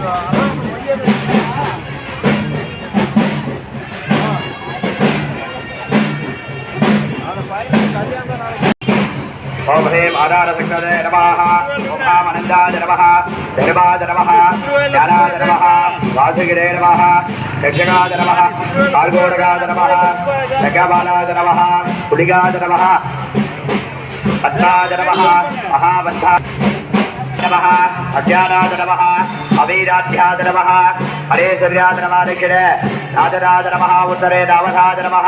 ओम ह्रीं आधारशक्तये नमः ओम आनन्दाय नमः धर्माय नमः ज्ञानाय नमः वासुगिरे नमः यक्षगाय नमः आर्गोडगाय नमः यज्ञबालाय नमः कुलिगाय नमः पद्माय नमः महाबन्धाय नमः अज्ञानाय नमः अवीराध्याय नमः हरेश्वर्याय नमः दक्षिणे नादराय नमः उत्तरे नावधाय नमः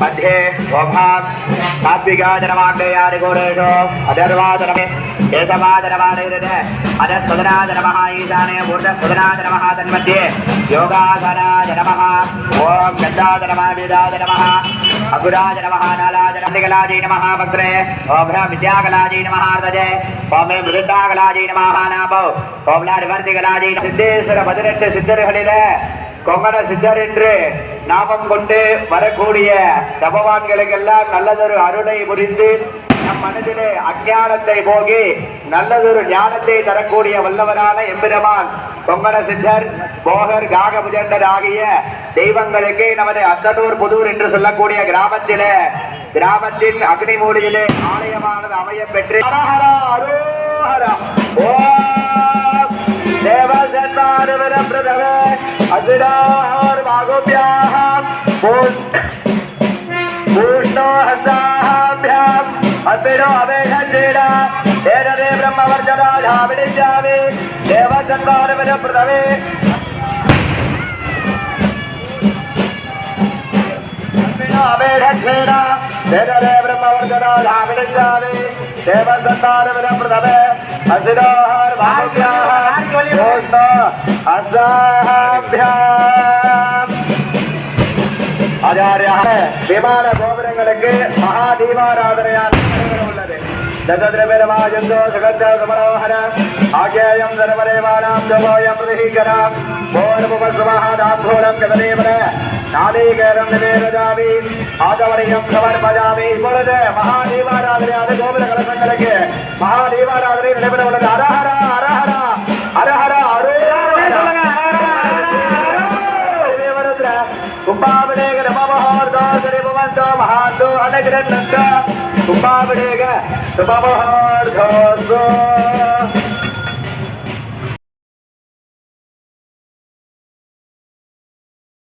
मध्ये ओभां सात्विकाय नमः अग्नेयाय घोरेषु अधर्वाय नमः केशवाय नमः नैरते अधस्पदनाय नमः ईशाने मूर्धस्पदनाय नमः तन्मध्ये योगासनाय नमः ओम गन्धाय नमः वेदाय नमः अगुराय नमः नालाय नमः नमः वक्रे ओम विद्याकलाय नमः अर्धजे ओम मृदुताकलाय नमः नामो ओम लार्वर्तिकलाय सिद्धेश्वर பதினெட்டு சித்தர்களிலே கொங்கண சித்தர் என்று நாமம் கொண்டு வரக்கூடிய தபவான்களுக்கெல்லாம் நல்லதொரு அருளை புரிந்து நம் மனதிலே அஞ்ஞானத்தை போகி நல்லதொரு ஞானத்தை தரக்கூடிய வல்லவரான எம்பெருமான் கொங்கண சித்தர் போகர் காகபுஜண்டர் ஆகிய தெய்வங்களுக்கு நமது அத்தனூர் புதூர் என்று சொல்லக்கூடிய கிராமத்தின் அக்னிமூடியிலே ஆலயமானது அமைய பெற்று ஆச்சாரியா விமான கோபுரங்களுக்கு மகா தீபாராதனையால் உள்ளது. தசதிரபெருமாஜந்தோ சுகந்த சுமனோஹர ஆகேயம் சர்வதேவானாம் ஜோயம் பிரதிகராம் போர்முமஸ்வமஹாதாம்பூரம் கததேவன நாதீகரம் நிவேதயாமி ஆதவரியம் சமர்ப்பயாமி. இப்பொழுது மகா தீபாராதனையான கோபுர கலசங்களுக்கு மகா தீபாராதனை நடைபெற உள்ளது. அரஹரா அரஹரா அரஹரா கும்பாபிடேக நமமஹோர்தோ சரிபவந்தோ மகாந்தோ அனகிரன்னந்தோ கும்பாபிடேக சுபமஹோர்தோ